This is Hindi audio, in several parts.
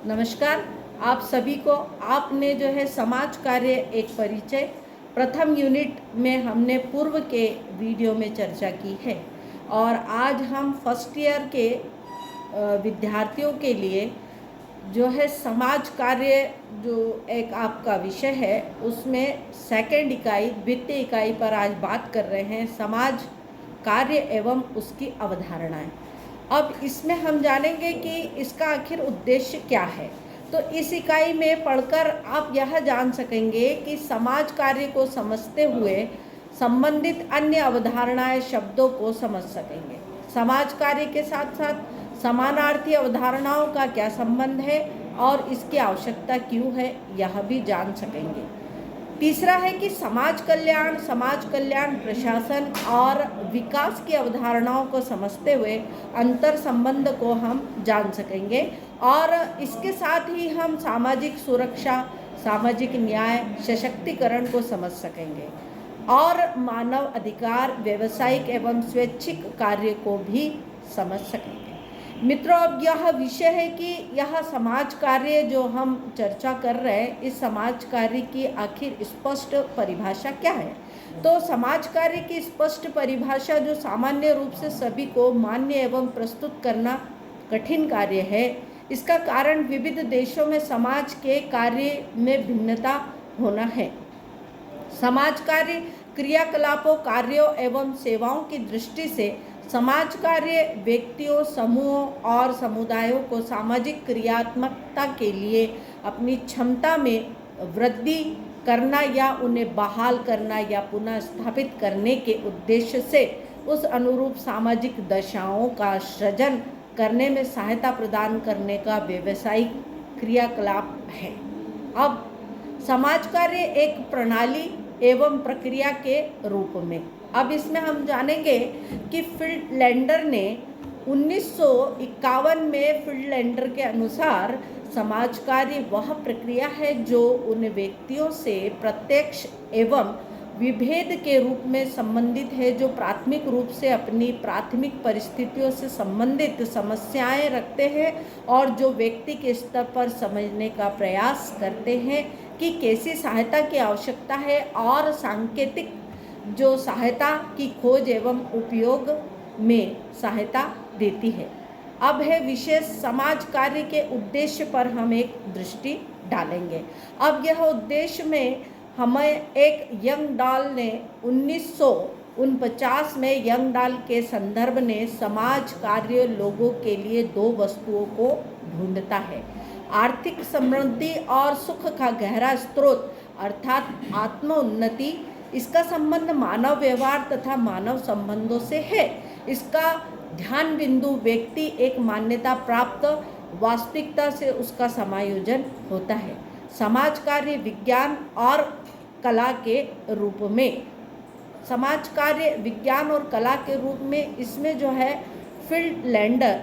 नमस्कार। आप सभी को आपने जो है समाज कार्य एक परिचय प्रथम यूनिट में हमने पूर्व के वीडियो में चर्चा की है और आज हम फर्स्ट ईयर के विद्यार्थियों के लिए जो है समाज कार्य जो एक आपका विषय है उसमें सेकंड इकाई द्वितीय इकाई पर आज बात कर रहे हैं, समाज कार्य एवं उसकी अवधारणाएं। अब इसमें हम जानेंगे कि इसका आखिर उद्देश्य क्या है। तो इस इकाई में पढ़कर आप यह जान सकेंगे कि समाज कार्य को समझते हुए संबंधित अन्य अवधारणाएं शब्दों को समझ सकेंगे। समाज कार्य के साथ साथ समानार्थी अवधारणाओं का क्या संबंध है और इसकी आवश्यकता क्यों है यह भी जान सकेंगे। तीसरा है कि समाज कल्याण प्रशासन और विकास की अवधारणाओं को समझते हुए अंतर संबंध को हम जान सकेंगे और इसके साथ ही हम सामाजिक सुरक्षा, सामाजिक न्याय, सशक्तिकरण को समझ सकेंगे और मानव अधिकार, व्यावसायिक एवं स्वैच्छिक कार्य को भी समझ सकेंगे। मित्रों, अब यह विषय है कि यह समाज कार्य जो हम चर्चा कर रहे हैं, इस समाज कार्य की आखिर स्पष्ट परिभाषा क्या है। तो समाज कार्य की स्पष्ट परिभाषा जो सामान्य रूप से सभी को मान्य एवं प्रस्तुत करना कठिन कार्य है। इसका कारण विविध देशों में समाज के कार्य में भिन्नता होना है। समाज कार्य क्रियाकलापों, कार्यों एवं सेवाओं की दृष्टि से समाज कार्य व्यक्तियों, समूहों और समुदायों को सामाजिक क्रियात्मकता के लिए अपनी क्षमता में वृद्धि करना या उन्हें बहाल करना या पुनः स्थापित करने के उद्देश्य से उस अनुरूप सामाजिक दशाओं का सृजन करने में सहायता प्रदान करने का व्यावसायिक क्रियाकलाप है। अब समाज कार्य एक प्रणाली एवं प्रक्रिया के रूप में, अब इसमें हम जानेंगे कि फिनलैंडर ने 1951 में फिनलैंडर के अनुसार समाज कार्य वह प्रक्रिया है जो उन व्यक्तियों से प्रत्यक्ष एवं विभेद के रूप में संबंधित है जो प्राथमिक रूप से अपनी प्राथमिक परिस्थितियों से संबंधित समस्याएं रखते हैं और जो व्यक्ति के स्तर पर समझने का प्रयास करते हैं कि कैसी सहायता की आवश्यकता है और सांकेतिक जो सहायता की खोज एवं उपयोग में सहायता देती है। अब है विशेष समाज कार्य के उद्देश्य पर हम एक दृष्टि डालेंगे। अब यह उद्देश्य में हमें एक यंगडाल ने 1949 में यंगडाल के संदर्भ ने समाज कार्य लोगों के लिए दो वस्तुओं को ढूंढता है, आर्थिक समृद्धि और सुख का गहरा स्रोत अर्थात आत्मोन्नति। इसका संबंध मानव व्यवहार तथा मानव संबंधों से है। इसका ध्यान बिंदु व्यक्ति एक मान्यता प्राप्त वास्तविकता से उसका समायोजन होता है। समाज कार्य विज्ञान और कला के रूप में, समाज कार्य विज्ञान और कला के रूप में इसमें जो है फिनलैंडर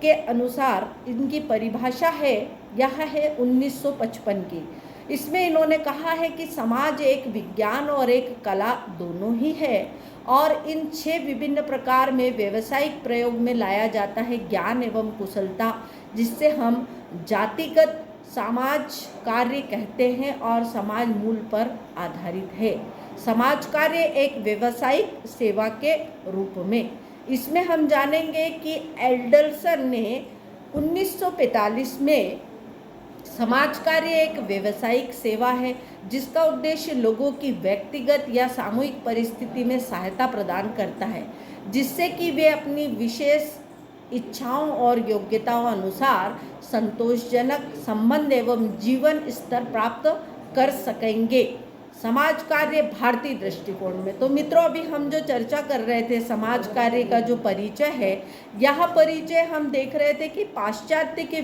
के अनुसार इनकी परिभाषा है, यह है 1955 की। इसमें इन्होंने कहा है कि समाज एक विज्ञान और एक कला दोनों ही है और इन 6 विभिन्न प्रकार में व्यावसायिक प्रयोग में लाया जाता है ज्ञान एवं कुशलता, जिससे हम जातिगत समाज कार्य कहते हैं और समाज मूल पर आधारित है। समाज कार्य एक व्यावसायिक सेवा के रूप में, इसमें हम जानेंगे कि एल्डरसन ने 1945 में समाज कार्य एक व्यावसायिक सेवा है जिसका उद्देश्य लोगों की व्यक्तिगत या सामूहिक परिस्थिति में सहायता प्रदान करता है, जिससे कि वे अपनी विशेष इच्छाओं और योग्यताओं अनुसार संतोषजनक संबंध एवं जीवन स्तर प्राप्त कर सकेंगे। समाज कार्य भारतीय दृष्टिकोण में, तो मित्रों अभी हम जो चर्चा कर रहे थे समाज कार्य का जो परिचय है, यह परिचय हम देख रहे थे कि पाश्चात्य के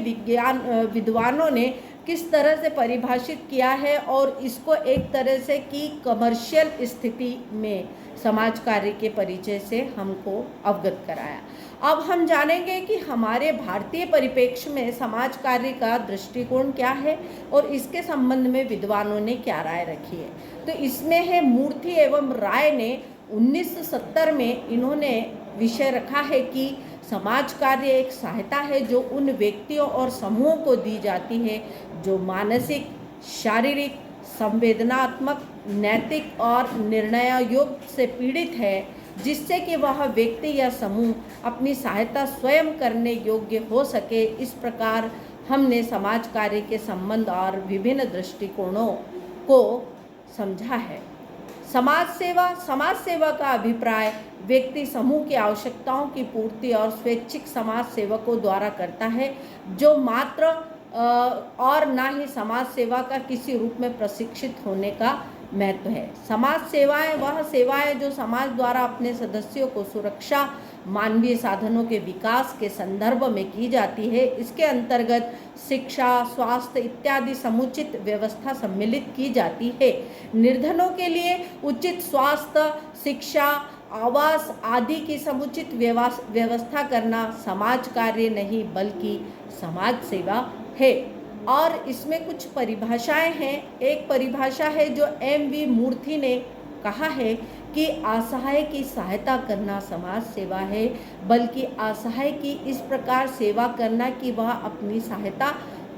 विद्वानों ने किस तरह से परिभाषित किया है और इसको एक तरह से कि कमर्शियल स्थिति में समाज कार्य के परिचय से हमको अवगत कराया। अब हम जानेंगे कि हमारे भारतीय परिप्रेक्ष्य में समाज कार्य का दृष्टिकोण क्या है और इसके संबंध में विद्वानों ने क्या राय रखी है। तो इसमें है मूर्ति एवं राय ने 1970 में इन्होंने विषय रखा है कि समाज कार्य एक सहायता है जो उन व्यक्तियों और समूहों को दी जाती है जो मानसिक, शारीरिक, संवेदनात्मक, नैतिक और निर्णय योग से पीड़ित है, जिससे कि वह व्यक्ति या समूह अपनी सहायता स्वयं करने योग्य हो सके। इस प्रकार हमने समाज कार्य के संबंध और विभिन्न दृष्टिकोणों को समझा है। समाज सेवा का अभिप्राय व्यक्ति समूह की आवश्यकताओं की पूर्ति और स्वैच्छिक समाज सेवकों द्वारा करता है, जो मात्र और ना ही समाज सेवा का किसी रूप में प्रशिक्षित होने का महत्व है। समाज सेवाएं वह सेवाएं जो समाज द्वारा अपने सदस्यों को सुरक्षा, मानवीय साधनों के विकास के संदर्भ में की जाती है। इसके अंतर्गत शिक्षा, स्वास्थ्य इत्यादि समुचित व्यवस्था सम्मिलित की जाती है। निर्धनों के लिए उचित स्वास्थ्य, शिक्षा, आवास आदि की समुचित व्यवस्था करना समाज कार्य नहीं बल्कि समाज सेवा है। और इसमें कुछ परिभाषाएं हैं। एक परिभाषा है जो M.V. मूर्ति ने कहा है कि असहाय की सहायता करना समाज सेवा है, बल्कि असहाय की इस प्रकार सेवा करना कि वह अपनी सहायता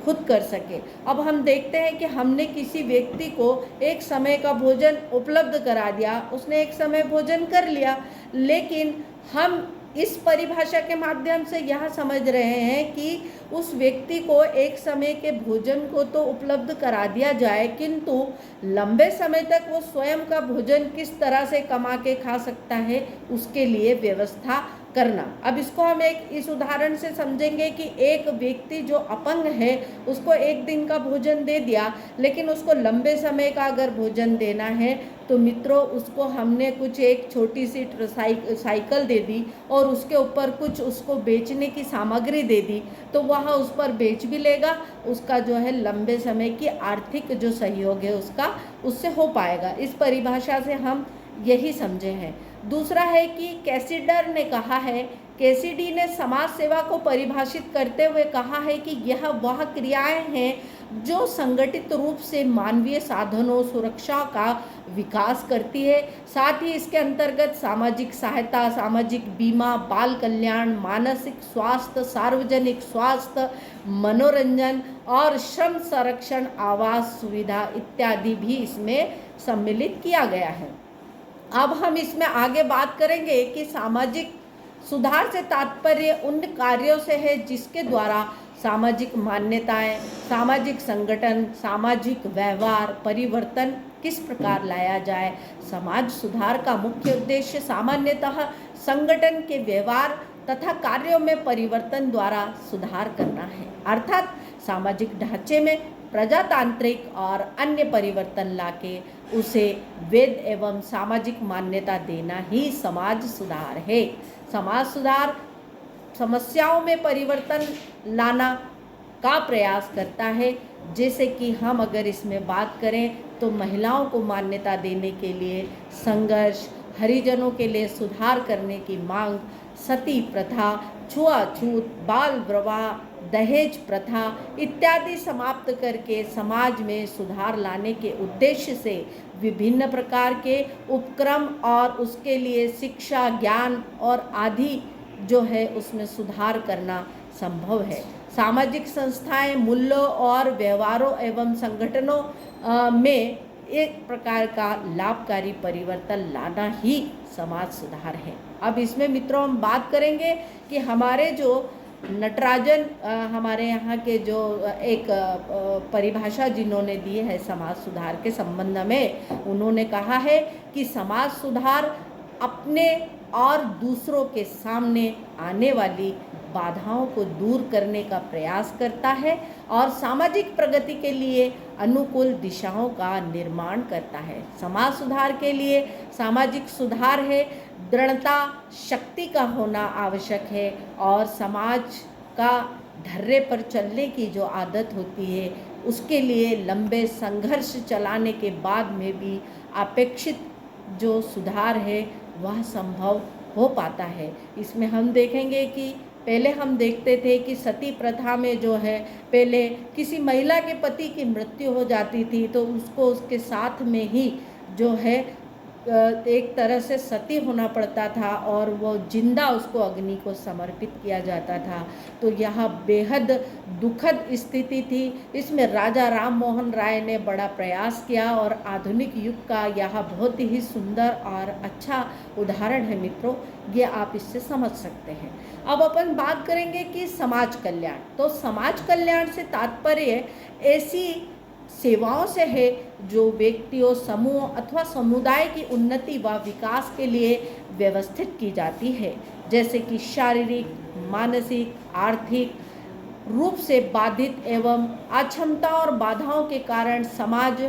खुद कर सके। अब हम देखते हैं कि हमने किसी व्यक्ति को एक समय का भोजन उपलब्ध करा दिया, उसने एक समय भोजन कर लिया, लेकिन हम इस परिभाषा के माध्यम से यह समझ रहे हैं कि उस व्यक्ति को एक समय के भोजन को तो उपलब्ध करा दिया जाए, किंतु लंबे समय तक वो स्वयं का भोजन किस तरह से कमा के खा सकता है, उसके लिए व्यवस्था करना। अब इसको हम इस उदाहरण से समझेंगे कि एक व्यक्ति जो अपंग है उसको एक दिन का भोजन दे दिया, लेकिन उसको लंबे समय का अगर भोजन देना है तो मित्रों उसको हमने कुछ एक छोटी सी साइकिल दे दी और उसके ऊपर कुछ उसको बेचने की सामग्री दे दी, तो वह उस पर बेच भी लेगा, उसका जो है लंबे समय की आर्थिक जो सहयोग है उसका उससे हो पाएगा। इस परिभाषा से हम यही समझे हैं। दूसरा है कि कैसिडी ने समाज सेवा को परिभाषित करते हुए कहा है कि यह वह क्रियाएं हैं जो संगठित रूप से मानवीय साधनों, सुरक्षा का विकास करती है। साथ ही इसके अंतर्गत सामाजिक सहायता, सामाजिक बीमा, बाल कल्याण, मानसिक स्वास्थ्य, सार्वजनिक स्वास्थ्य, मनोरंजन और श्रम संरक्षण, आवास सुविधा इत्यादि भी इसमें सम्मिलित किया गया है। अब हम इसमें आगे बात करेंगे कि सामाजिक सुधार से तात्पर्य उन कार्यों से है जिसके द्वारा सामाजिक मान्यताएं, सामाजिक संगठन, सामाजिक व्यवहार परिवर्तन किस प्रकार लाया जाए। समाज सुधार का मुख्य उद्देश्य सामान्यतः संगठन के व्यवहार तथा कार्यों में परिवर्तन द्वारा सुधार करना है, अर्थात सामाजिक ढांचे में प्रजातांत्रिक और अन्य परिवर्तन लाके उसे वैध एवं सामाजिक मान्यता देना ही समाज सुधार है। समाज सुधार समस्याओं में परिवर्तन लाना का प्रयास करता है। जैसे कि हम अगर इसमें बात करें तो महिलाओं को मान्यता देने के लिए संघर्ष, हरिजनों के लिए सुधार करने की मांग, सती प्रथा, छुआछूत, बाल विवाह, दहेज प्रथा इत्यादि समाप्त करके समाज में सुधार लाने के उद्देश्य से विभिन्न प्रकार के उपक्रम और उसके लिए शिक्षा, ज्ञान और आदि जो है उसमें सुधार करना संभव है। सामाजिक संस्थाएं मूल्यों और व्यवहारों एवं संगठनों में एक प्रकार का लाभकारी परिवर्तन लाना ही समाज सुधार है। अब इसमें मित्रों हम बात करेंगे कि हमारे जो नटराजन हमारे यहाँ के जो एक परिभाषा जिन्होंने दी है समाज सुधार के संबंध में, उन्होंने कहा है कि समाज सुधार अपने और दूसरों के सामने आने वाली बाधाओं को दूर करने का प्रयास करता है और सामाजिक प्रगति के लिए अनुकूल दिशाओं का निर्माण करता है। समाज सुधार के लिए सामाजिक सुधार है, दृढ़ता, शक्ति का होना आवश्यक है और समाज का ढर्रे पर चलने की जो आदत होती है उसके लिए लंबे संघर्ष चलाने के बाद में भी अपेक्षित जो सुधार है वह संभव हो पाता है। इसमें हम देखेंगे कि पहले हम देखते थे कि सती प्रथा में जो है पहले किसी महिला के पति की मृत्यु हो जाती थी तो उसको उसके साथ में ही जो है एक तरह से सती होना पड़ता था और वो जिंदा उसको अग्नि को समर्पित किया जाता था। तो यह बेहद दुखद स्थिति थी। इसमें राजा राम मोहन राय ने बड़ा प्रयास किया और आधुनिक युग का यह बहुत ही सुंदर और अच्छा उदाहरण है मित्रों, ये आप इससे समझ सकते हैं। अब अपन बात करेंगे कि समाज कल्याण। तो समाज कल्याण से तात्पर्य ऐसी सेवाओं से है जो व्यक्तियों, समूह अथवा समुदाय की उन्नति व विकास के लिए व्यवस्थित की जाती है, जैसे कि शारीरिक, मानसिक, आर्थिक रूप से बाधित एवं अक्षमता और बाधाओं के कारण समाज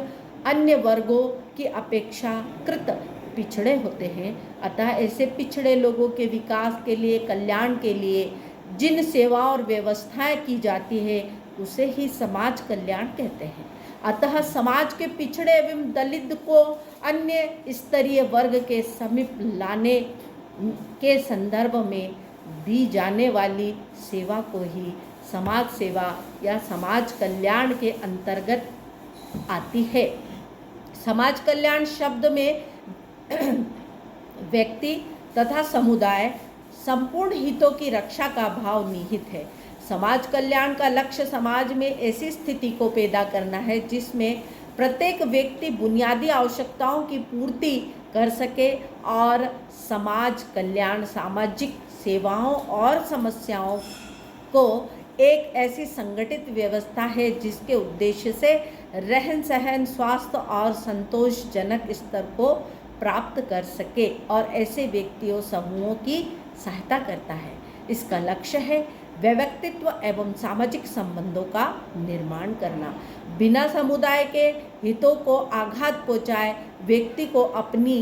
अन्य वर्गों की अपेक्षाकृत पिछड़े होते हैं। अतः ऐसे पिछड़े लोगों के विकास के लिए, कल्याण के लिए जिन सेवाओं और व्यवस्थाएं की जाती है उसे ही समाज कल्याण कहते हैं। अतः समाज के पिछड़े एवं दलित को अन्य स्तरीय वर्ग के समीप लाने के संदर्भ में दी जाने वाली सेवा को ही समाज सेवा या समाज कल्याण के अंतर्गत आती है। समाज कल्याण शब्द में व्यक्ति तथा समुदाय संपूर्ण हितों की रक्षा का भाव निहित है। समाज कल्याण का लक्ष्य समाज में ऐसी स्थिति को पैदा करना है जिसमें प्रत्येक व्यक्ति बुनियादी आवश्यकताओं की पूर्ति कर सके और समाज कल्याण सामाजिक सेवाओं और समस्याओं को एक ऐसी संगठित व्यवस्था है जिसके उद्देश्य से रहन सहन, स्वास्थ्य और संतोषजनक स्तर को प्राप्त कर सके और ऐसे व्यक्तियों, समूहों की सहायता करता है। इसका लक्ष्य है व्यक्तित्व एवं सामाजिक संबंधों का निर्माण करना, बिना समुदाय के हितों को आघात पहुँचाए व्यक्ति को अपनी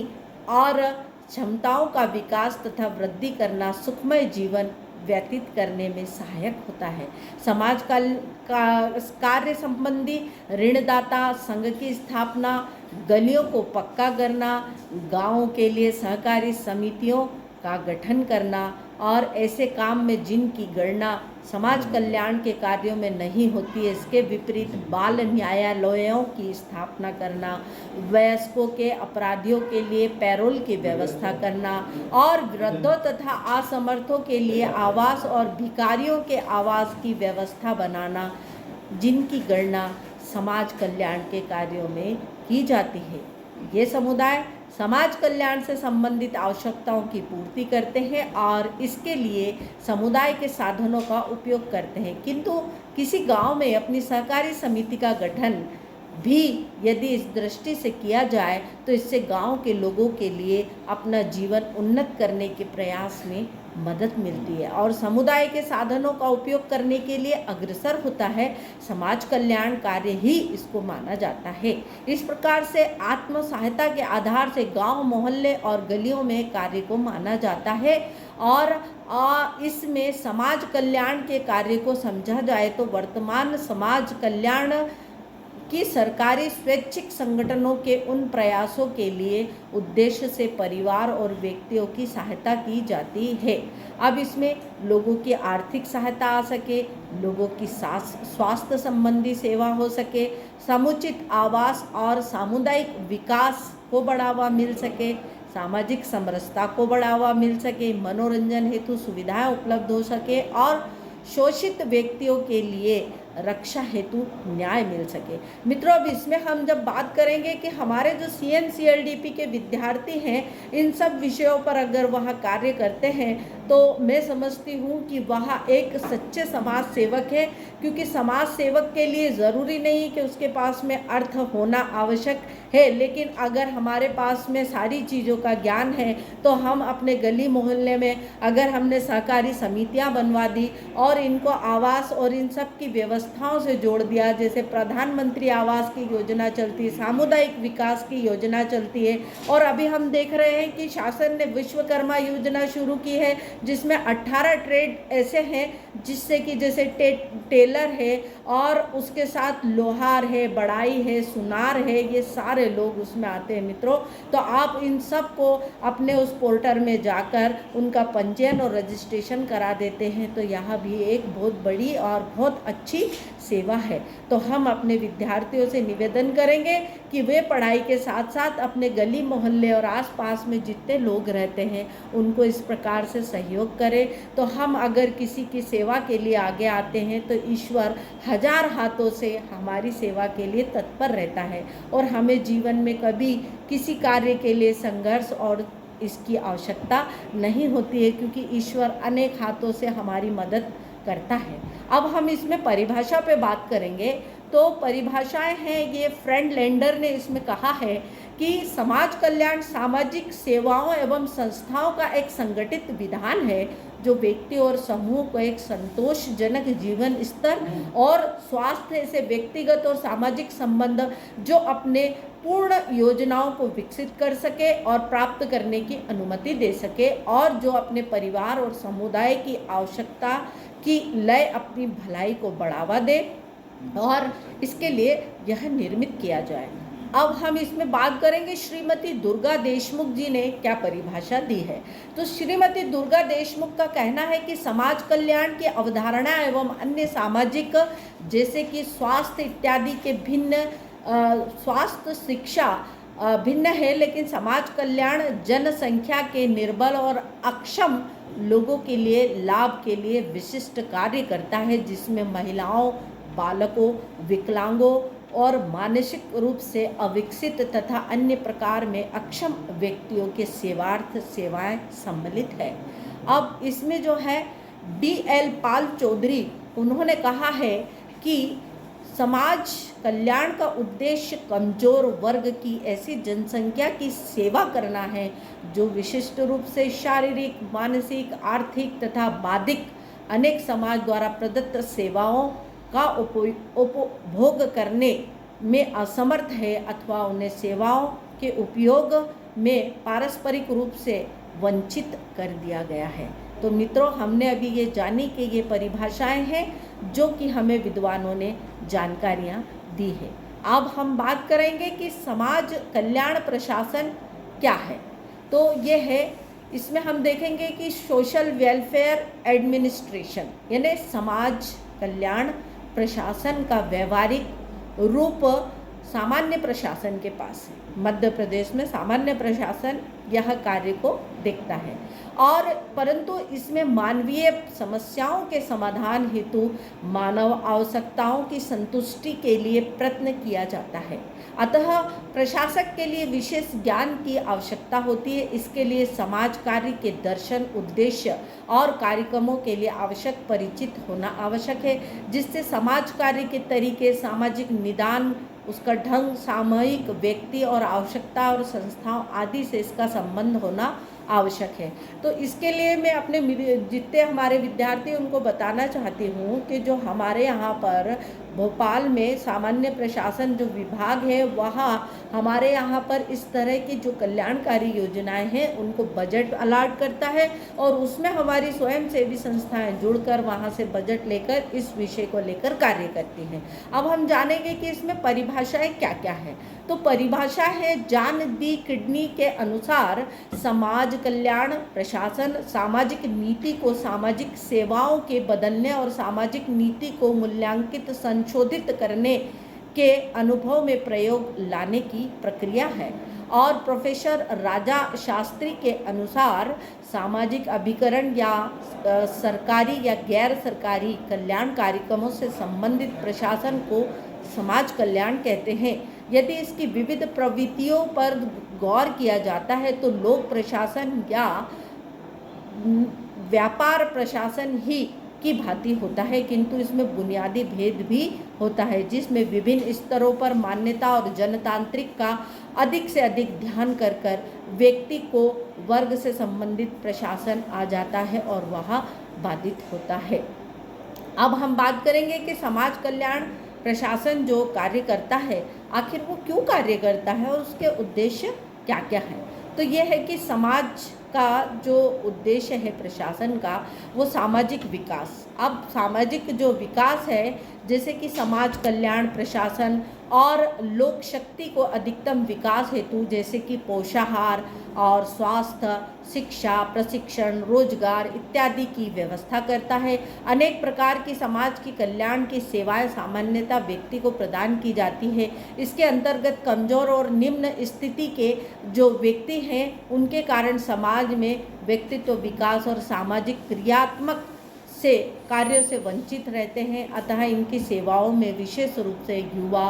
और क्षमताओं का विकास तथा वृद्धि करना सुखमय जीवन व्यतीत करने में सहायक होता है। समाज का कार्य संबंधी ऋणदाता संघ की स्थापना, गलियों को पक्का करना, गांवों के लिए सहकारी समितियों का गठन करना और ऐसे काम में जिनकी गणना समाज कल्याण के कार्यों में नहीं होती है, इसके विपरीत बाल न्यायालयों की स्थापना करना, वयस्कों के अपराधियों के लिए पैरोल की व्यवस्था करना और वृद्धों तथा असमर्थों के लिए आवास और भिखारियों के आवास की व्यवस्था बनाना, जिनकी गणना समाज कल्याण के कार्यों में की जाती है। ये समुदाय समाज कल्याण से संबंधित आवश्यकताओं की पूर्ति करते हैं और इसके लिए समुदाय के साधनों का उपयोग करते हैं, किंतु किसी गांव में अपनी सहकारी समिति का गठन भी यदि इस दृष्टि से किया जाए तो इससे गांव के लोगों के लिए अपना जीवन उन्नत करने के प्रयास में मदद मिलती है और समुदाय के साधनों का उपयोग करने के लिए अग्रसर होता है। समाज कल्याण कार्य ही इसको माना जाता है। इस प्रकार से आत्म सहायता के आधार से गांव, मोहल्ले और गलियों में कार्य को माना जाता है और इसमें समाज कल्याण के कार्य को समझा जाए तो वर्तमान समाज कल्याण कि सरकारी स्वैच्छिक संगठनों के उन प्रयासों के लिए उद्देश्य से परिवार और व्यक्तियों की सहायता की जाती है। अब इसमें लोगों की आर्थिक सहायता आ सके, लोगों की स्वास्थ्य संबंधी सेवा हो सके, समुचित आवास और सामुदायिक विकास को बढ़ावा मिल सके, सामाजिक समरसता को बढ़ावा मिल सके, मनोरंजन हेतु सुविधाएं उपलब्ध हो सके और शोषित व्यक्तियों के लिए रक्षा हेतु न्याय मिल सके। मित्रों, अब इसमें हम जब बात करेंगे कि हमारे जो CNCLDP के विद्यार्थी हैं, इन सब विषयों पर अगर वह कार्य करते हैं तो मैं समझती हूँ कि वह एक सच्चे समाज सेवक है, क्योंकि समाज सेवक के लिए ज़रूरी नहीं कि उसके पास में अर्थ होना आवश्यक है, लेकिन अगर हमारे पास में सारी चीज़ों का ज्ञान है तो हम अपने गली मोहल्ले में अगर हमने सहकारी समितियां बनवा दी और इनको आवास और इन सब की व्यवस्थाओं से जोड़ दिया, जैसे प्रधानमंत्री आवास की योजना चलती है, सामुदायिक विकास की योजना चलती है और अभी हम देख रहे हैं कि शासन ने विश्वकर्मा योजना शुरू की है जिसमें 18 ट्रेड ऐसे हैं जिससे कि जैसे टेलर है और उसके साथ लोहार है, बढ़ाई है, सुनार है, ये सारे लोग उसमें आते हैं। मित्रों, तो आप इन सब को अपने उस पोर्टल में जाकर उनका पंजीयन और रजिस्ट्रेशन करा देते हैं तो यह भी एक बहुत बड़ी और बहुत अच्छी सेवा है। तो हम अपने विद्यार्थियों से निवेदन करेंगे कि वे पढ़ाई के साथ साथ अपने गली मोहल्ले और आसपास में जितने लोग रहते हैं उनको इस प्रकार से सहयोग करें। तो हम अगर किसी की सेवा के लिए आगे आते हैं तो ईश्वर हजार हाथों से हमारी सेवा के लिए तत्पर रहता है और हमें जीवन में कभी किसी कार्य के लिए संघर्ष और इसकी आवश्यकता नहीं होती है, क्योंकि ईश्वर अनेक हाथों से हमारी मदद करता है। अब हम इसमें परिभाषा पे बात करेंगे। तो परिभाषाएं हैं, ये फ्रेंड लैंडर ने इसमें कहा है कि समाज कल्याण सामाजिक सेवाओं एवं संस्थाओं का एक संगठित विधान है जो व्यक्ति और समूह को एक संतोषजनक जीवन स्तर और स्वास्थ्य से व्यक्तिगत और सामाजिक संबंध जो अपने पूर्ण योजनाओं को विकसित कर सके और प्राप्त करने की अनुमति दे सके और जो अपने परिवार और समुदाय की आवश्यकता की लय अपनी भलाई को बढ़ावा दे और इसके लिए यह निर्मित किया जाए। अब हम इसमें बात करेंगे श्रीमती दुर्गा देशमुख जी ने क्या परिभाषा दी है। तो श्रीमती दुर्गा देशमुख का कहना है कि समाज कल्याण की अवधारणा एवं अन्य सामाजिक जैसे कि स्वास्थ्य इत्यादि के भिन्न स्वास्थ्य शिक्षा भिन्न है, लेकिन समाज कल्याण जनसंख्या के निर्बल और अक्षम लोगों के लिए लाभ के लिए विशिष्ट कार्य करता है, जिसमें महिलाओं, बालकों, विकलांगों और मानसिक रूप से अविकसित तथा अन्य प्रकार में अक्षम व्यक्तियों के सेवार्थ सेवाएं सम्मिलित है। अब इसमें जो है DL पाल चौधरी उन्होंने कहा है कि समाज कल्याण का उद्देश्य कमजोर वर्ग की ऐसी जनसंख्या की सेवा करना है जो विशिष्ट रूप से शारीरिक, मानसिक, आर्थिक तथा बाधिक अनेक समाज द्वारा प्रदत्त सेवाओं का उपभोग करने में असमर्थ है अथवा उन्हें सेवाओं के उपयोग में पारस्परिक रूप से वंचित कर दिया गया है। तो मित्रों, हमने अभी ये जानी कि ये परिभाषाएं हैं जो कि हमें विद्वानों ने जानकारियां दी है। अब हम बात करेंगे कि समाज कल्याण प्रशासन क्या है। तो ये है, इसमें हम देखेंगे कि सोशल वेलफेयर एडमिनिस्ट्रेशन यानी समाज कल्याण प्रशासन का व्यवहारिक रूप सामान्य प्रशासन के पास है। मध्य प्रदेश में सामान्य प्रशासन यह कार्य को देखता है और परंतु इसमें मानवीय समस्याओं के समाधान हेतु मानव आवश्यकताओं की संतुष्टि के लिए प्रयत्न किया जाता है। अतः प्रशासक के लिए विशेष ज्ञान की आवश्यकता होती है। इसके लिए समाज कार्य के दर्शन, उद्देश्य और कार्यक्रमों के लिए आवश्यक परिचित होना आवश्यक है, जिससे समाज कार्य के तरीके, सामाजिक निदान, उसका ढंग, सामूहिक व्यक्ति और आवश्यकता और संस्थाओं आदि से इसका संबंध होना आवश्यक है। तो इसके लिए मैं अपने जितने हमारे विद्यार्थी उनको बताना चाहती हूँ कि जो हमारे यहाँ पर भोपाल में सामान्य प्रशासन जो विभाग है वहाँ हमारे यहाँ पर इस तरह की जो कल्याणकारी योजनाएं हैं उनको बजट अलॉट करता है और उसमें हमारी स्वयंसेवी संस्थाएं जुड़कर वहाँ से बजट लेकर इस विषय को लेकर कार्य करती हैं। अब हम जानेंगे कि इसमें परिभाषाएं क्या क्या है। तो परिभाषा है जॉन डी किडनी के अनुसार समाज कल्याण प्रशासन सामाजिक नीति को सामाजिक सेवाओं के बदलने और सामाजिक नीति को मूल्यांकित संशोधित करने के अनुभव में प्रयोग लाने की प्रक्रिया है। और प्रोफेसर राजा शास्त्री के अनुसार सामाजिक अभिकरण या सरकारी या गैर सरकारी कल्याण कार्यक्रमों से संबंधित प्रशासन को समाज कल्याण कहते हैं। यदि इसकी विविध प्रवृत्तियों पर गौर किया जाता है तो लोक प्रशासन या व्यापार प्रशासन ही की भांति होता है, किंतु इसमें बुनियादी भेद भी होता है जिसमें विभिन्न स्तरों पर मान्यता और जनतांत्रिक का अधिक से अधिक ध्यान कर कर व्यक्ति को वर्ग से संबंधित प्रशासन आ जाता है और वह बाधित होता है। अब हम बात करेंगे कि समाज कल्याण प्रशासन जो कार्य करता है आखिर वो क्यों कार्य करता है और उसके उद्देश्य क्या क्या है। तो ये है कि समाज का जो उद्देश्य है प्रशासन का वो सामाजिक विकास। अब सामाजिक जो विकास है जैसे कि समाज कल्याण, प्रशासन और लोक शक्ति को अधिकतम विकास हेतु जैसे कि पोषाहार और स्वास्थ्य, शिक्षा, प्रशिक्षण, रोजगार इत्यादि की व्यवस्था करता है। अनेक प्रकार की समाज की कल्याण की सेवाएं सामान्यतः व्यक्ति को प्रदान की जाती है। इसके अंतर्गत कमजोर और निम्न स्थिति के जो व्यक्ति हैं उनके कारण समाज में व्यक्तित्व विकास और सामाजिक क्रियात्मक से कार्यों से वंचित रहते हैं। अतः इनकी सेवाओं में विशेष रूप से युवा,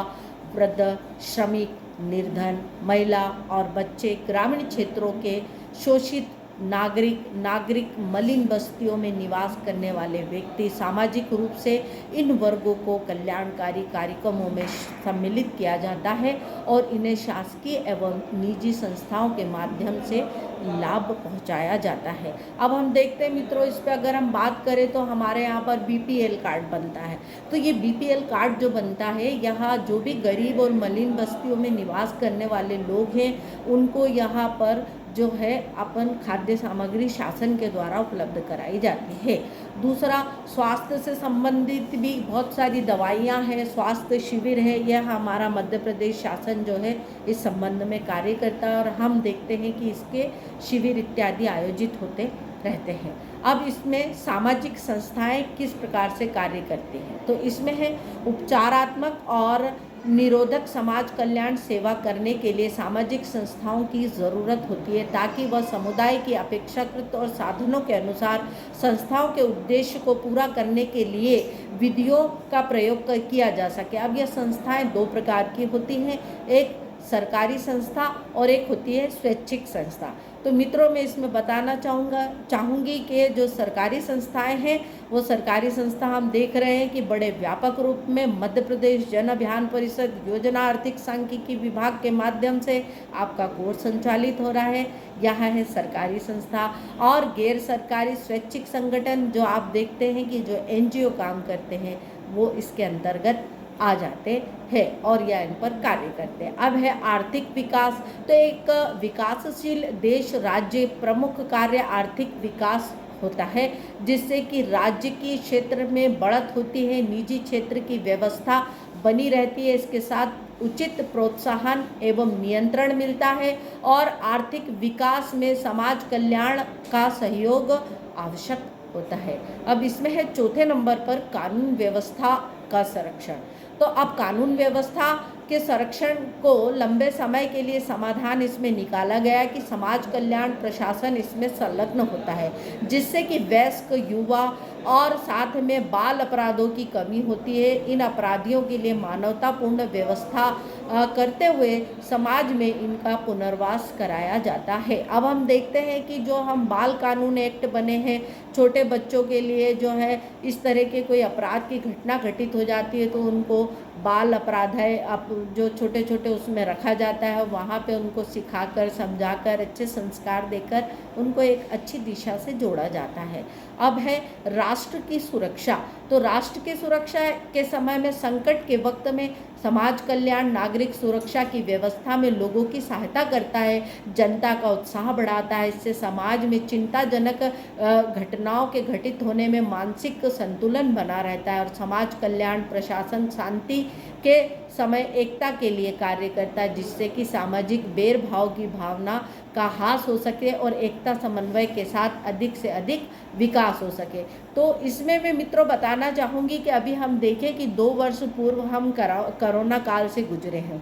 वृद्ध, श्रमिक, निर्धन, महिला और बच्चे, ग्रामीण क्षेत्रों के शोषित नागरिक मलिन बस्तियों में निवास करने वाले व्यक्ति, सामाजिक रूप से इन वर्गों को कल्याणकारी कार्यक्रमों में सम्मिलित किया जाता है और इन्हें शासकीय एवं निजी संस्थाओं के माध्यम से लाभ पहुंचाया जाता है। अब हम देखते हैं मित्रों, इस पर अगर हम बात करें तो हमारे यहाँ पर बीपीएल कार्ड बनता है। तो ये बीपीएल कार्ड जो बनता है, यहाँ जो भी गरीब और मलिन बस्तियों में निवास करने वाले लोग हैं उनको यहाँ पर जो है अपन खाद्य सामग्री शासन के द्वारा उपलब्ध कराई जाती है। दूसरा, स्वास्थ्य से संबंधित भी बहुत सारी दवाइयाँ हैं, स्वास्थ्य शिविर है, यह हमारा मध्य प्रदेश शासन जो है इस संबंध में कार्य करता है और हम देखते हैं कि इसके शिविर इत्यादि आयोजित होते रहते हैं। अब इसमें सामाजिक संस्थाएं किस प्रकार से कार्य करती हैं, तो इसमें है उपचारात्मक और निरोधक समाज कल्याण सेवा करने के लिए सामाजिक संस्थाओं की ज़रूरत होती है ताकि वह समुदाय की अपेक्षाकृत और साधनों के अनुसार संस्थाओं के उद्देश्य को पूरा करने के लिए विधियों का प्रयोग किया जा सके। अब यह संस्थाएं दो प्रकार की होती हैं, एक सरकारी संस्था और एक होती है स्वैच्छिक संस्था। तो मित्रों, मैं इसमें बताना चाहूँगी कि जो सरकारी संस्थाएं हैं वो सरकारी संस्था हम देख रहे हैं कि बड़े व्यापक रूप में मध्य प्रदेश जन अभियान परिषद योजना आर्थिक सांख्यिकी विभाग के माध्यम से आपका कोर्स संचालित हो रहा है। यहाँ है सरकारी संस्था। और गैर सरकारी स्वैच्छिक संगठन जो आप देखते हैं कि जो एनजीओ काम करते हैं वो इसके अंतर्गत आ जाते हैं और या इन पर कार्य करते हैं। अब है आर्थिक विकास। तो एक विकासशील देश राज्य प्रमुख कार्य आर्थिक विकास होता है जिससे कि राज्य की क्षेत्र में बढ़त होती है, निजी क्षेत्र की व्यवस्था बनी रहती है, इसके साथ उचित प्रोत्साहन एवं नियंत्रण मिलता है और आर्थिक विकास में समाज कल्याण का सहयोग आवश्यक होता है। अब इसमें है चौथे नंबर पर कानून व्यवस्था का संरक्षण। तो अब कानून व्यवस्था के संरक्षण को लंबे समय के लिए समाधान इसमें निकाला गया कि समाज कल्याण प्रशासन इसमें संलग्न होता है जिससे कि वयस्क, युवा और साथ में बाल अपराधों की कमी होती है। इन अपराधियों के लिए मानवतापूर्ण व्यवस्था करते हुए समाज में इनका पुनर्वास कराया जाता है। अब हम देखते हैं कि जो हम बाल कानून एक्ट बने हैं, छोटे बच्चों के लिए जो है इस तरह के कोई अपराध की घटना घटित हो जाती है तो उनको बाल अपराध है अब जो छोटे छोटे उसमें रखा जाता है, वहाँ पे उनको सिखाकर, समझाकर, अच्छे संस्कार देकर उनको एक अच्छी दिशा से जोड़ा जाता है। अब है राष्ट्र की सुरक्षा। तो राष्ट्र की सुरक्षा के समय में, संकट के वक्त में समाज कल्याण नागरिक सुरक्षा की व्यवस्था में लोगों की सहायता करता है, जनता का उत्साह बढ़ाता है। इससे समाज में चिंताजनक घटनाओं के घटित होने में मानसिक संतुलन बना रहता है और समाज कल्याण प्रशासन शांति के समय एकता के लिए कार्य करता है जिससे कि सामाजिक भेदभाव की भावना का ह्रास हो सके और एकता समन्वय के साथ अधिक से अधिक विकास हो सके। तो इसमें मैं मित्रों बताना चाहूँगी कि अभी हम देखें कि 2 वर्ष पूर्व हम कोरोना काल से गुजरे हैं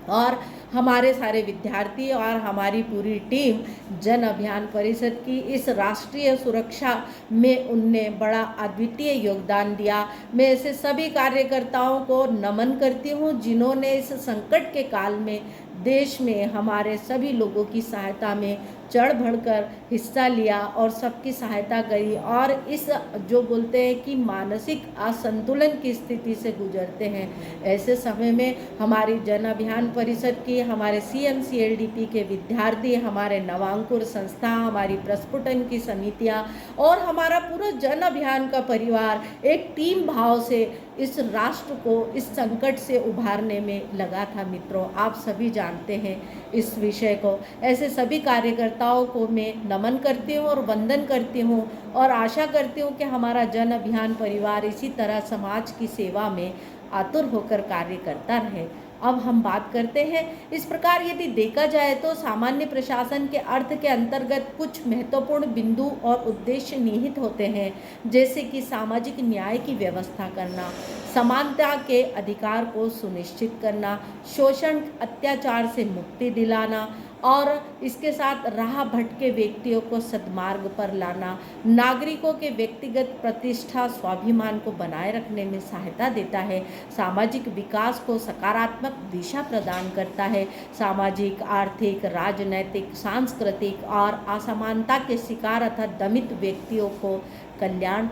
और हमारे सारे विद्यार्थी और हमारी पूरी टीम जन अभियान परिषद की इस राष्ट्रीय सुरक्षा में उनने बड़ा अद्वितीय योगदान दिया। मैं ऐसे सभी कार्यकर्ताओं को नमन करती हूँ जिन्होंने इस संकट के काल में देश में हमारे सभी लोगों की सहायता में चढ़ बढ़कर हिस्सा लिया और सबकी सहायता करी और इस जो बोलते हैं कि मानसिक असंतुलन की स्थिति से गुजरते हैं, ऐसे समय में हमारी जन अभियान परिषद की कि हमारे CMCLDP के विद्यार्थी, हमारे नवांकुर संस्था, हमारी प्रस्फुटन की समितियां और हमारा पूरा जन अभियान का परिवार एक टीम भाव से इस राष्ट्र को इस संकट से उभारने में लगा था। मित्रों, आप सभी जानते हैं इस विषय को। ऐसे सभी कार्यकर्ताओं को मैं नमन करती हूँ और वंदन करती हूँ और आशा करती हूँ कि हमारा जन अभियान परिवार इसी तरह समाज की सेवा में आतुर होकर कार्य करता रहे। अब हम बात करते हैं, इस प्रकार यदि देखा जाए तो सामान्य प्रशासन के अर्थ के अंतर्गत कुछ महत्वपूर्ण बिंदु और उद्देश्य निहित होते हैं, जैसे कि सामाजिक न्याय की व्यवस्था करना, समानता के अधिकार को सुनिश्चित करना, शोषण अत्याचार से मुक्ति दिलाना और इसके साथ राह भटके व्यक्तियों को सद्मार्ग पर लाना, नागरिकों के व्यक्तिगत प्रतिष्ठा स्वाभिमान को बनाए रखने में सहायता देता है, सामाजिक विकास को सकारात्मक दिशा प्रदान करता है, सामाजिक, आर्थिक, राजनैतिक, सांस्कृतिक और असमानता के शिकार अथवा दमित व्यक्तियों को कल्याण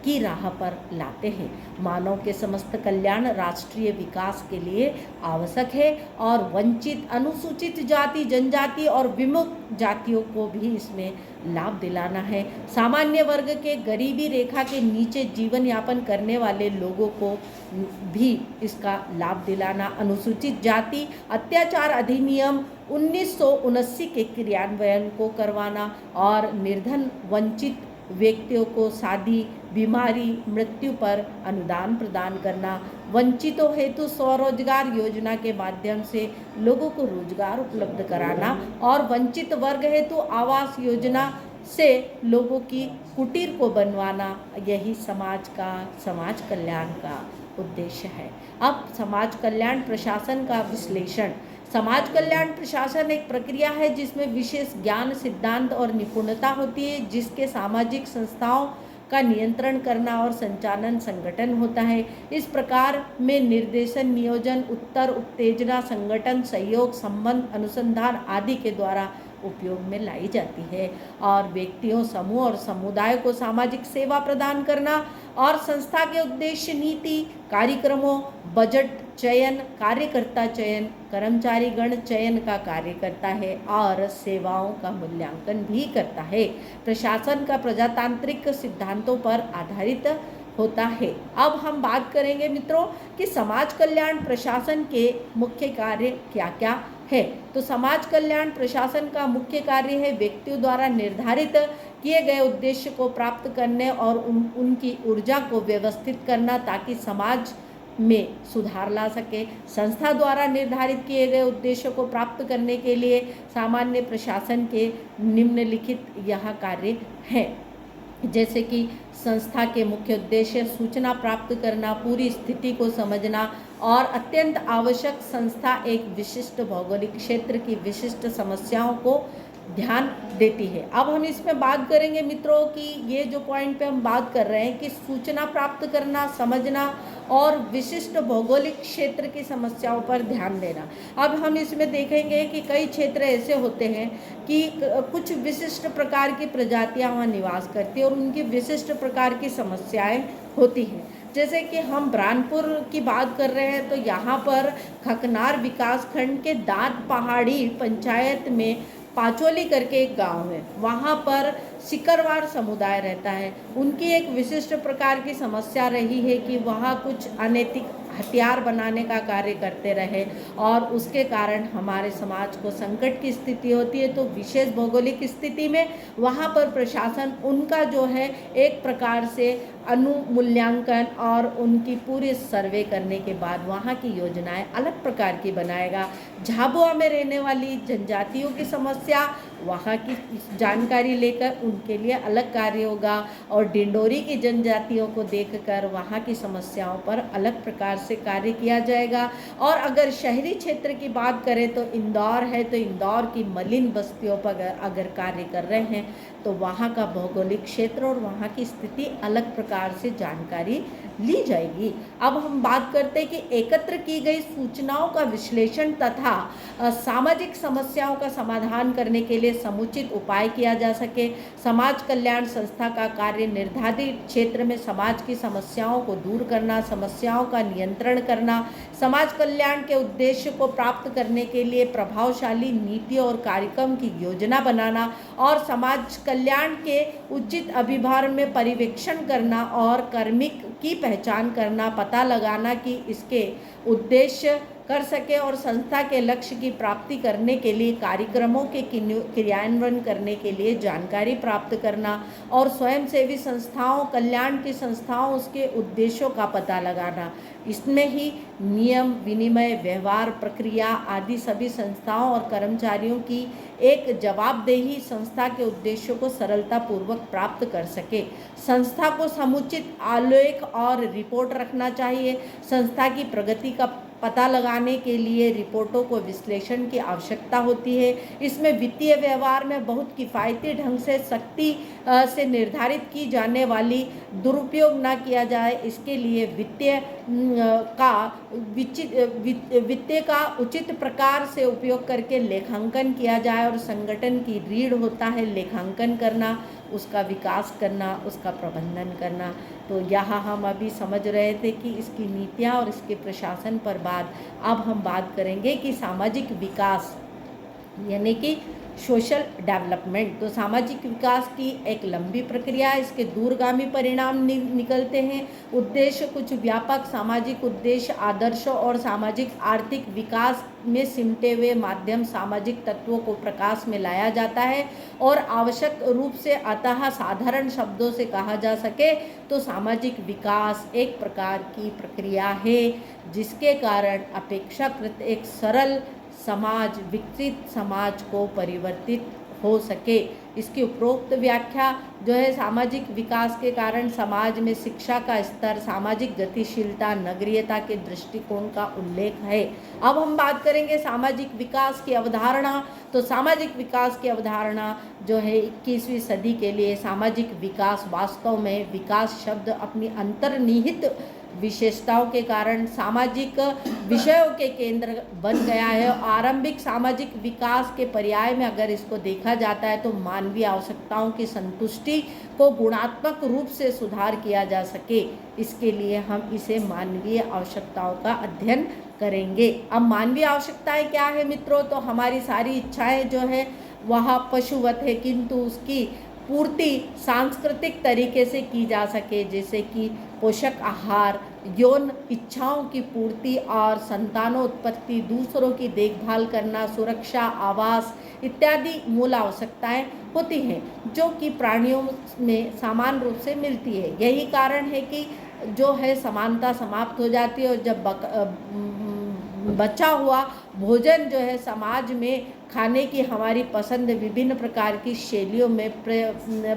की राह पर लाते हैं। मानव के समस्त कल्याण राष्ट्रीय विकास के लिए आवश्यक है और वंचित, अनुसूचित जाति, जनजाति और विमुक्त जातियों को भी इसमें लाभ दिलाना है। सामान्य वर्ग के गरीबी रेखा के नीचे जीवन यापन करने वाले लोगों को भी इसका लाभ दिलाना, अनुसूचित जाति अत्याचार अधिनियम 1979 के क्रियान्वयन को करवाना और निर्धन वंचित व्यक्तियों को शादी, बीमारी, मृत्यु पर अनुदान प्रदान करना, वंचितों हेतु स्वरोजगार योजना के माध्यम से लोगों को रोजगार उपलब्ध कराना और वंचित वर्ग हेतु आवास योजना से लोगों की कुटीर को बनवाना, यही समाज कल्याण का उद्देश्य है। अब समाज कल्याण प्रशासन का विश्लेषण। समाज कल्याण प्रशासन एक प्रक्रिया है जिसमें विशेष ज्ञान, सिद्धांत और निपुणता होती है, जिसके सामाजिक संस्थाओं का नियंत्रण करना और संचालन संगठन होता है। इस प्रकार में निर्देशन, नियोजन, उत्तेजना, संगठन, सहयोग, संबंध, अनुसंधान आदि के द्वारा उपयोग में लाई जाती है और व्यक्तियों, समूह और समुदाय को सामाजिक सेवा प्रदान करना और संस्था के उद्देश्य, नीति, कार्यक्रमों, बजट चयन, कार्यकर्ता चयन, कर्मचारी गण चयन का कार्य करता है और सेवाओं का मूल्यांकन भी करता है। प्रशासन का प्रजातांत्रिक सिद्धांतों पर आधारित होता है। अब हम बात करेंगे मित्रों कि समाज कल्याण प्रशासन के मुख्य कार्य क्या क्या है। तो समाज कल्याण प्रशासन का मुख्य कार्य है व्यक्तियों द्वारा निर्धारित किए गए उद्देश्य को प्राप्त करने और उनकी ऊर्जा को व्यवस्थित करना ताकि समाज में सुधार ला सके। संस्था द्वारा निर्धारित किए गए उद्देश्यों को प्राप्त करने के लिए सामान्य प्रशासन के निम्नलिखित यह कार्य हैं, जैसे कि संस्था के मुख्य उद्देश्य सूचना प्राप्त करना, पूरी स्थिति को समझना और अत्यंत आवश्यक संस्था एक विशिष्ट भौगोलिक क्षेत्र की विशिष्ट समस्याओं को ध्यान देती है। अब हम इसमें बात करेंगे मित्रों कि ये जो पॉइंट पे हम बात कर रहे हैं कि सूचना प्राप्त करना, समझना और विशिष्ट भौगोलिक क्षेत्र की समस्याओं पर ध्यान देना। अब हम इसमें देखेंगे कि कई क्षेत्र ऐसे होते हैं कि कुछ विशिष्ट प्रकार की प्रजातियां वहाँ निवास करती हैं और उनकी विशिष्ट प्रकार की समस्याएं होती हैं। जैसे कि हम ब्रानपुर की बात कर रहे हैं तो यहाँ पर खकनार विकास खंड के दांत पहाड़ी पंचायत में पाचोली करके एक गांव है, वहाँ पर सिकरवार समुदाय रहता है। उनकी एक विशिष्ट प्रकार की समस्या रही है कि वहाँ कुछ अनैतिक हथियार बनाने का कार्य करते रहे और उसके कारण हमारे समाज को संकट की स्थिति होती है। तो विशेष भौगोलिक स्थिति में वहाँ पर प्रशासन उनका जो है एक प्रकार से अनुमूल्यांकन और उनकी पूरी सर्वे करने के बाद वहाँ की योजनाएं अलग प्रकार की बनाएगा। झाबुआ में रहने वाली जनजातियों की समस्या, वहाँ की जानकारी लेकर उनके लिए अलग कार्य होगा और डिंडोरी की जनजातियों को देखकर वहाँ की समस्याओं पर अलग प्रकार से कार्य किया जाएगा। और अगर शहरी क्षेत्र की बात करें तो इंदौर है, तो इंदौर की मलिन बस्तियों पर अगर कार्य कर रहे हैं तो वहाँ का भौगोलिक क्षेत्र और वहाँ की स्थिति अलग प्रकार से जानकारी ली जाएगी। अब हम बात करते हैं कि एकत्र की गई सूचनाओं का विश्लेषण तथा सामाजिक समस्याओं का समाधान करने के लिए समुचित उपाय किया जा सके। समाज कल्याण संस्था का कार्य निर्धारित क्षेत्र में समाज की समस्याओं को दूर करना, समस्याओं का नियंत्रण करना, समाज कल्याण के उद्देश्य को प्राप्त करने के लिए प्रभावशाली नीति और कार्यक्रम की योजना बनाना और समाज कल्याण के उचित अभिभार में पर्यवेक्षण करना और कार्मिक की पहचान करना, पता लगाना कि इसके उद्देश्य कर सके और संस्था के लक्ष्य की प्राप्ति करने के लिए कार्यक्रमों के क्रियान्वयन करने के लिए जानकारी प्राप्त करना और स्वयंसेवी संस्थाओं, कल्याण की संस्थाओं, उसके उद्देश्यों का पता लगाना। इसमें ही नियम, विनिमय, व्यवहार, प्रक्रिया आदि सभी संस्थाओं और कर्मचारियों की एक जवाबदेही संस्था के उद्देश्यों को सरलतापूर्वक प्राप्त कर सके। संस्था को समुचित आलेख और रिपोर्ट रखना चाहिए। संस्था की प्रगति का पता लगाने के लिए रिपोर्टों को विश्लेषण की आवश्यकता होती है। इसमें वित्तीय व्यवहार में बहुत किफ़ायती ढंग से सख्ती से निर्धारित की जाने वाली दुरुपयोग न किया जाए, इसके लिए वित्तीय का उचित प्रकार से उपयोग करके लेखांकन किया जाए और संगठन की रीढ़ होता है लेखांकन करना, उसका विकास करना, उसका प्रबंधन करना। तो यहाँ हम अभी समझ रहे थे कि इसकी नीतियाँ और इसके प्रशासन पर अब हम बात करेंगे कि सामाजिक विकास यानी कि सोशल डेवलपमेंट। तो सामाजिक विकास की एक लंबी प्रक्रिया है, इसके दूरगामी परिणाम निकलते हैं। उद्देश्य कुछ व्यापक सामाजिक उद्देश्य, आदर्शों और सामाजिक आर्थिक विकास में सिमटे हुए माध्यम सामाजिक तत्वों को प्रकाश में लाया जाता है और आवश्यक रूप से अतः साधारण शब्दों से कहा जा सके तो सामाजिक विकास एक प्रकार की प्रक्रिया है जिसके कारण अपेक्षाकृत एक सरल समाज, विकसित समाज को परिवर्तित हो सके। इसकी उपरोक्त व्याख्या जो है सामाजिक विकास के कारण समाज में शिक्षा का स्तर, सामाजिक गतिशीलता, नगरीयता के दृष्टिकोण का उल्लेख है। अब हम बात करेंगे सामाजिक विकास की अवधारणा। तो सामाजिक विकास की अवधारणा जो है 21वीं सदी के लिए सामाजिक विकास वास्तव में विकास शब्द अपनी अंतर्निहित विशेषताओं के कारण सामाजिक विषयों के केंद्र बन गया है। आरंभिक सामाजिक विकास के पर्याय में अगर इसको देखा जाता है तो मानवीय आवश्यकताओं की संतुष्टि को गुणात्मक रूप से सुधार किया जा सके, इसके लिए हम इसे मानवीय आवश्यकताओं का अध्ययन करेंगे। अब मानवीय आवश्यकताएं क्या है मित्रों? तो हमारी सारी इच्छाएं जो है वह पशुवत है किंतु उसकी पूर्ति सांस्कृतिक तरीके से की जा सके, जैसे कि पोषक आहार, यौन इच्छाओं की पूर्ति और संतानोत्पत्ति, दूसरों की देखभाल करना, सुरक्षा, आवास इत्यादि मूल आवश्यकताएं होती हैं जो कि प्राणियों में समान रूप से मिलती है। यही कारण है कि जो है समानता समाप्त हो जाती है और जब बचा हुआ भोजन जो है समाज में खाने की हमारी पसंद विभिन्न प्रकार की शैलियों में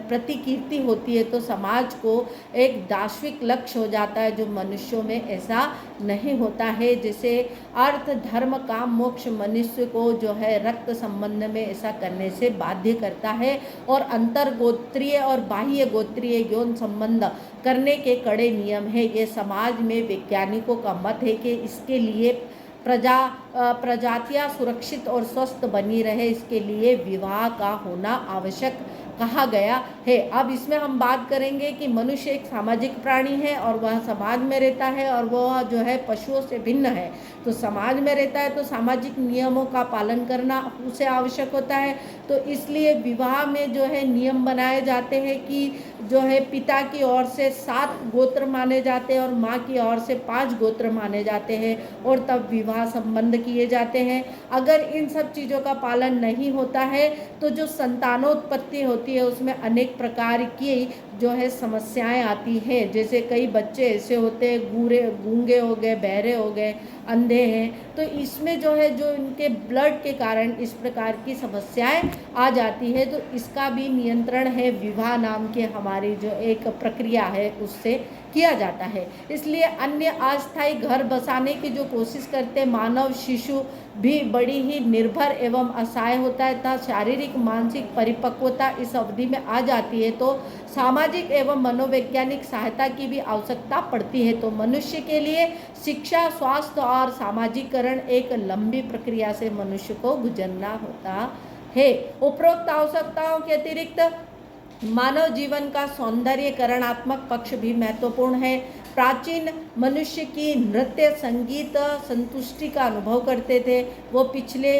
प्रतिकीर्ति होती है तो समाज को एक दार्शनिक लक्ष्य हो जाता है जो मनुष्यों में ऐसा नहीं होता है। जैसे अर्थ, धर्म, काम, मोक्ष मनुष्य को जो है रक्त संबंध में ऐसा करने से बाध्य करता है और अंतर्गोत्रीय और बाह्य गोत्रीय यौन संबंध करने के कड़े नियम है। ये समाज में वैज्ञानिकों का मत है कि इसके लिए प्रजातियां सुरक्षित और स्वस्थ बनी रहे, इसके लिए विवाह का होना आवश्यक कहा गया है। अब इसमें हम बात करेंगे कि मनुष्य एक सामाजिक प्राणी है और वह समाज में रहता है और वह जो है पशुओं से भिन्न है। तो समाज में रहता है तो सामाजिक नियमों का पालन करना उसे आवश्यक होता है। तो इसलिए विवाह में जो है नियम बनाए जाते हैं कि जो है पिता की ओर से 7 गोत्र माने जाते हैं और माँ की ओर से 5 गोत्र माने जाते हैं और तब विवाह संबंध किए जाते हैं। अगर इन सब चीज़ों का पालन नहीं होता है तो जो संतानोत्पत्ति होती है उसमें अनेक प्रकार की जो है समस्याएं आती हैं। जैसे कई बच्चे ऐसे होते हैं गूंगे हो गए, बहरे हो गए, अंधे हैं, तो इसमें जो है जो इनके ब्लड के कारण इस प्रकार की समस्याएं आ जाती है। तो इसका भी नियंत्रण है विवाह नाम के हमारी जो एक प्रक्रिया है उससे किया जाता है। इसलिए अन्य अस्थायी घर बसाने की जो कोशिश करते मानव शिशु भी बड़ी ही निर्भर एवं असहाय होता है तथा शारीरिक मानसिक परिपक्वता इस अवधि में आ जाती है तो सामाजिक एवं मनोवैज्ञानिक सहायता की भी आवश्यकता पड़ती है। तो मनुष्य के लिए शिक्षा, स्वास्थ्य और सामाजिकरण एक लंबी प्रक्रिया से मनुष्य को गुजरना होता है। उपरोक्त आवश्यकताओं के अतिरिक्त मानव जीवन का सौंदर्यकरणात्मक पक्ष भी महत्वपूर्ण है। प्राचीन मनुष्य की नृत्य, संगीत, संतुष्टि का अनुभव करते थे। वो पिछले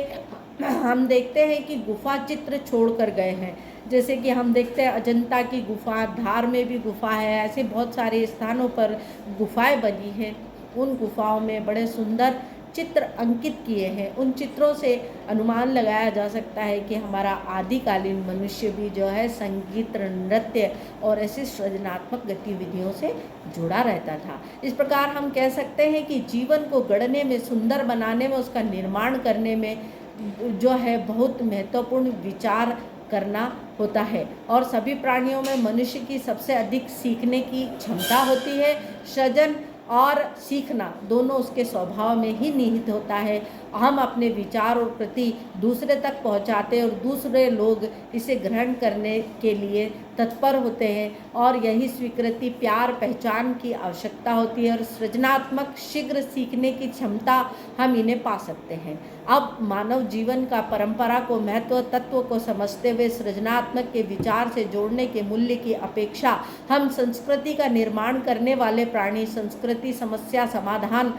हम देखते हैं कि गुफा चित्र छोड़ कर गए हैं, जैसे कि हम देखते हैं अजंता की गुफा, धार में भी गुफा है, ऐसे बहुत सारे स्थानों पर गुफाएं बनी हैं। उन गुफाओं में बड़े सुंदर चित्र अंकित किए हैं। उन चित्रों से अनुमान लगाया जा सकता है कि हमारा आदिकालीन मनुष्य भी जो है संगीत, नृत्य और ऐसी सृजनात्मक गतिविधियों से जुड़ा रहता था। इस प्रकार हम कह सकते हैं कि जीवन को गढ़ने में, सुंदर बनाने में, उसका निर्माण करने में जो है बहुत महत्वपूर्ण विचार करना होता है। और सभी प्राणियों में मनुष्य की सबसे अधिक सीखने की क्षमता होती है। सृजन और सीखना दोनों उसके स्वभाव में ही निहित होता है। हम अपने विचार और कृति दूसरे तक पहुंचाते और दूसरे लोग इसे ग्रहण करने के लिए तत्पर होते हैं और यही स्वीकृति, प्यार, पहचान की आवश्यकता होती है और सृजनात्मक शीघ्र सीखने की क्षमता हम इन्हें पा सकते हैं। अब मानव जीवन का परंपरा को, महत्व तत्व को समझते हुए सृजनात्मक के विचार से जोड़ने के मूल्य की अपेक्षा हम संस्कृति का निर्माण करने वाले प्राणी, संस्कृति समस्या समाधान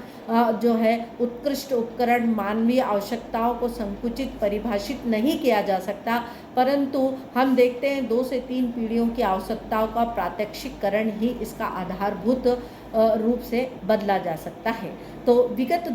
जो है उत्कृष्ट उपकरण, मानवीय आवश्यकताओं को संकुचित परिभाषित नहीं किया जा सकता, परंतु हम देखते हैं 2 से 3 पीढ़ियों की आवश्यकताओं का प्रात्यक्षिकरण ही इसका आधारभूत रूप से बदला जा सकता है। तो विगत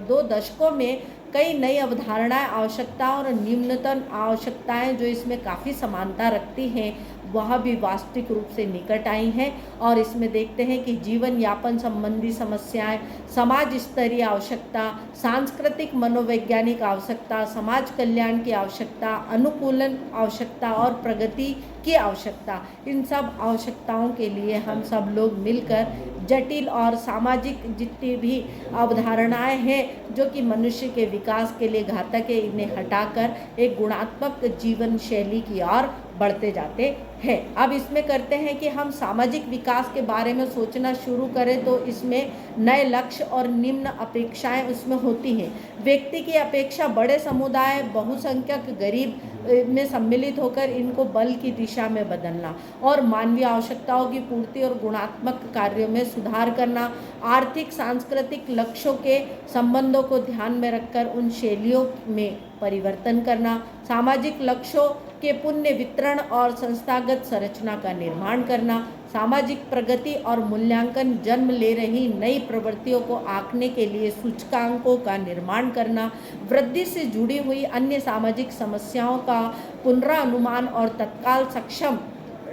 दो दशकों में कई नई अवधारणाएं, आवश्यकताएं और निम्नतम आवश्यकताएं जो इसमें काफ़ी समानता रखती हैं वह भी वास्तविक रूप से निकट आई हैं। और इसमें देखते हैं कि जीवन यापन संबंधी समस्याएं, समाज स्तरीय आवश्यकता, सांस्कृतिक मनोवैज्ञानिक आवश्यकता, समाज कल्याण की आवश्यकता, अनुकूलन आवश्यकता और प्रगति की आवश्यकता, इन सब आवश्यकताओं के लिए हम सब लोग मिलकर जटिल और सामाजिक जितनी भी अवधारणाएं हैं जो कि मनुष्य के विकास के लिए घातक है, इन्हें हटाकर एक गुणात्मक जीवन शैली की ओर बढ़ते जाते हैं। अब इसमें करते हैं कि हम सामाजिक विकास के बारे में सोचना शुरू करें तो इसमें नए लक्ष्य और निम्न अपेक्षाएं उसमें होती हैं। व्यक्ति की अपेक्षा बड़े समुदाय, बहुसंख्यक गरीब में सम्मिलित होकर इनको बल की दिशा में बदलना और मानवीय आवश्यकताओं की पूर्ति और गुणात्मक कार्यों में सुधार करना, आर्थिक सांस्कृतिक लक्ष्यों के संबंधों को ध्यान में रखकर उन शैलियों में परिवर्तन करना, सामाजिक लक्ष्यों के पुण्य वितरण और संस्थागत संरचना का निर्माण करना, सामाजिक प्रगति और मूल्यांकन जन्म ले रही नई प्रवृत्तियों को आंकने के लिए सूचकांकों का निर्माण करना, वृद्धि से जुड़ी हुई अन्य सामाजिक समस्याओं का पुनरानुमान और तत्काल सक्षम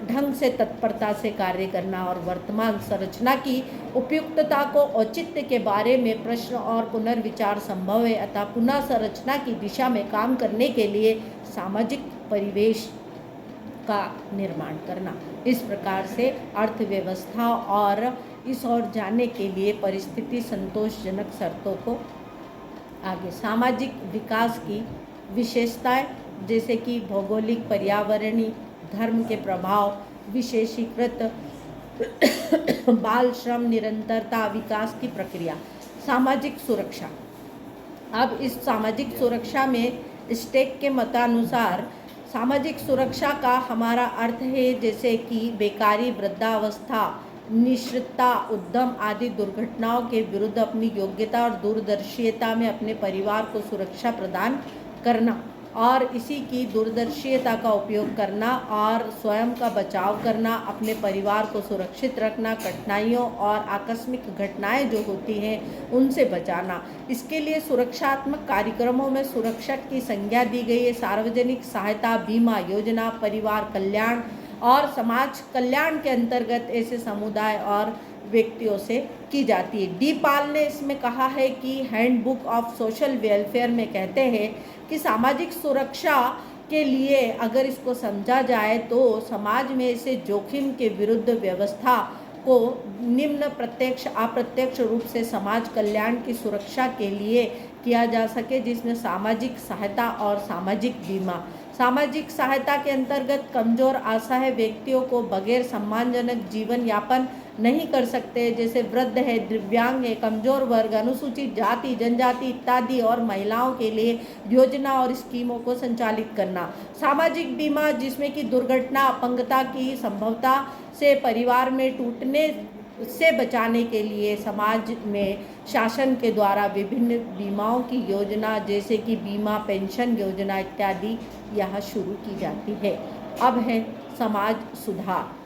ढंग से तत्परता से कार्य करना और वर्तमान संरचना की उपयुक्तता को, औचित्य के बारे में प्रश्न और पुनर्विचार संभव है अतः पुनः संरचना की दिशा में काम करने के लिए सामाजिक परिवेश का निर्माण करना। इस प्रकार से अर्थव्यवस्था और इस ओर जाने के लिए परिस्थिति संतोषजनक शर्तों को आगे, सामाजिक विकास की विशेषताएं जैसे कि भौगोलिक, पर्यावरणीय, धर्म के प्रभाव, विशेषीकृत बाल श्रम, निरंतरता, विकास की प्रक्रिया, सामाजिक सुरक्षा। अब इस सामाजिक सुरक्षा में स्टेक के मतानुसार सामाजिक सुरक्षा का हमारा अर्थ है जैसे कि बेकारी, वृद्धावस्था, निःश्रितता, उद्यम आदि दुर्घटनाओं के विरुद्ध अपनी योग्यता और दूरदर्शिता में अपने परिवार को सुरक्षा प्रदान करना और इसी की दूरदर्शिता का उपयोग करना और स्वयं का बचाव करना, अपने परिवार को सुरक्षित रखना, कठिनाइयों और आकस्मिक घटनाएं जो होती हैं उनसे बचाना। इसके लिए सुरक्षात्मक कार्यक्रमों में सुरक्षा की संज्ञा दी गई है। सार्वजनिक सहायता, बीमा योजना, परिवार कल्याण और समाज कल्याण के अंतर्गत ऐसे समुदाय और व्यक्तियों से की जाती है। डी पाल ने इसमें कहा है कि हैंडबुक ऑफ सोशल वेलफेयर में कहते हैं कि सामाजिक सुरक्षा के लिए अगर इसको समझा जाए तो समाज में ऐसे जोखिम के विरुद्ध व्यवस्था को निम्न प्रत्यक्ष अप्रत्यक्ष रूप से समाज कल्याण की सुरक्षा के लिए किया जा सके, जिसमें सामाजिक सहायता और सामाजिक बीमा। सामाजिक सहायता के अंतर्गत कमजोर असहाय व्यक्तियों को बगैर सम्मानजनक जीवन यापन नहीं कर सकते, जैसे वृद्ध है, दिव्यांग है, कमजोर वर्ग, अनुसूचित जाति जनजाति इत्यादि, और महिलाओं के लिए योजना और स्कीमों को संचालित करना। सामाजिक बीमा, जिसमें कि दुर्घटना अपंगता की संभवता से परिवार में टूटने से बचाने के लिए समाज में शासन के द्वारा विभिन्न बीमाओं की योजना, जैसे कि बीमा पेंशन योजना इत्यादि यहाँ शुरू की जाती है। अब है समाज सुधार।